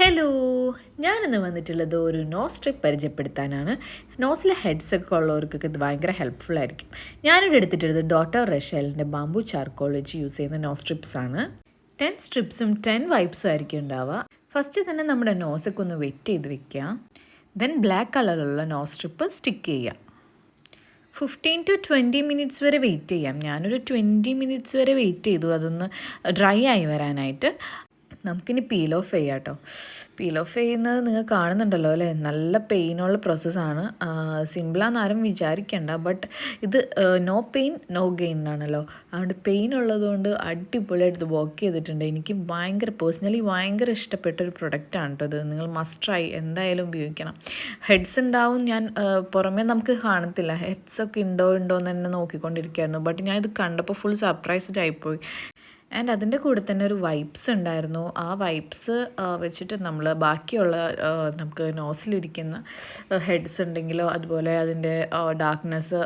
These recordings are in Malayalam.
ഹലോ, ഞാനിന്ന് വന്നിട്ടുള്ളത് ഒരു നോസ് സ്ട്രിപ്പ് പരിചയപ്പെടുത്താനാണ്. നോസിലെ ഹെഡ്സൊക്കെ ഉള്ളവർക്കൊക്കെ ഇത് ഭയങ്കര ഹെൽപ്ഫുൾ ആയിരിക്കും. ഞാനിവിടെ എടുത്തിട്ടുള്ളത് ഡോക്ടർ റഷേലിൻ്റെ ബാംബു ചാർക്കോൾ വെച്ച് യൂസ് ചെയ്യുന്ന നോസ് സ്ട്രിപ്സാണ്. 10 സ്ട്രിപ്സും 10 വൈപ്സും ആയിരിക്കും ഉണ്ടാവുക. ഫസ്റ്റ് തന്നെ നമ്മുടെ നോസൊക്കെ ഒന്ന് വെറ്റ് ചെയ്ത് വെക്കുക. ദെൻ ബ്ലാക്ക് കളറിലുള്ള നോസ് സ്ട്രിപ്പ് സ്റ്റിക്ക് ചെയ്യുക. 15 to 20 മിനിറ്റ്സ് വരെ വെയിറ്റ് ചെയ്യാം. ഞാനൊരു 20 മിനിറ്റ്സ് വരെ വെയിറ്റ് ചെയ്തു അതൊന്ന് ഡ്രൈ ആയി വരാനായിട്ട്. നമുക്കിനി പീൽ ഓഫ് ചെയ്യാം കേട്ടോ. പീൽ ഓഫ് ചെയ്യുന്നത് നിങ്ങൾ കാണുന്നുണ്ടല്ലോ അല്ലേ, നല്ല പെയിനുള്ള പ്രോസസ്സാണ്. സിമ്പിളാന്ന് ആരും വിചാരിക്കേണ്ട, ബട്ട് ഇത് നോ പെയിൻ നോ ഗെയിൻ ആണല്ലോ. അതുകൊണ്ട് പെയിൻ ഉള്ളതുകൊണ്ട് അടിപൊളിയായിട്ട് വർക്ക് ചെയ്തിട്ടുണ്ട്. എനിക്ക് പേഴ്സണലി ഭയങ്കര ഇഷ്ടപ്പെട്ടൊരു പ്രൊഡക്റ്റാണ് കേട്ടോ ഇത്. നിങ്ങൾ മസ്റ്റ് ട്രൈ, എന്തായാലും ഉപയോഗിക്കണം. ഹെഡ്സ് ഉണ്ടാവും, ഞാൻ പുറമേ നമുക്ക് കാണത്തില്ല, ഹെഡ്സൊക്കെ ഉണ്ടോ എന്ന് തന്നെ നോക്കിക്കൊണ്ടിരിക്കുകയായിരുന്നു. ബട്ട് ഞാൻ ഇത് കണ്ടപ്പോൾ ഫുൾ സർപ്രൈസ്ഡ് ആയിപ്പോയി. ആൻഡ് അതിൻ്റെ കൂടെ തന്നെ ഒരു വൈപ്സ് ഉണ്ടായിരുന്നു. ആ വൈപ്സ് വെച്ചിട്ട് നമ്മൾ ബാക്കിയുള്ള നമുക്ക് നോസിലിരിക്കുന്ന ഹെഡ്സ് ഉണ്ടെങ്കിലോ അതുപോലെ അതിൻ്റെ ഡാർക്ക്നെസ്,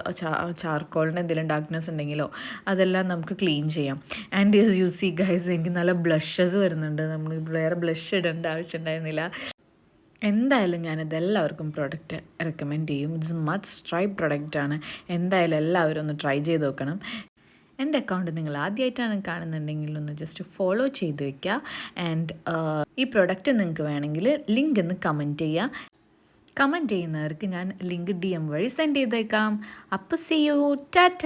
ചാർക്കോളിൻ്റെ എന്തെങ്കിലും ഡാർക്ക്നെസ് ഉണ്ടെങ്കിലോ അതെല്ലാം നമുക്ക് ക്ലീൻ ചെയ്യാം. ആൻഡ് യു സി ഗൈസ്, എനിക്ക് നല്ല ബ്ലഷസ് വരുന്നുണ്ട്. നമ്മൾ വേറെ ബ്ലഷ് ഇടേണ്ട ആവശ്യമുണ്ടായിരുന്നില്ല. എന്തായാലും ഞാനിത് എല്ലാവർക്കും പ്രൊഡക്റ്റ് റെക്കമെൻഡ് ചെയ്യും. ഇറ്റ്സ് മസ്റ്റ് ട്രൈ പ്രൊഡക്റ്റാണ്. എന്തായാലും എല്ലാവരും ഒന്ന് ട്രൈ ചെയ്ത് നോക്കണം. എൻ്റെ അക്കൗണ്ട് നിങ്ങൾ ആദ്യമായിട്ടാണ് കാണുന്നുണ്ടെങ്കിൽ ഒന്ന് ജസ്റ്റ് ഫോളോ ചെയ്ത് വെക്കുക. ആൻഡ് ഈ പ്രൊഡക്റ്റ് നിങ്ങൾക്ക് വേണമെങ്കിൽ ലിങ്ക് ഒന്ന് കമൻറ്റ് ചെയ്യുക. കമൻറ്റ് ചെയ്യുന്നവർക്ക് ഞാൻ ലിങ്ക് DM വഴി സെൻഡ് ചെയ്തേക്കാം. അപ്പോൾ സീ യു, ടാറ്റ.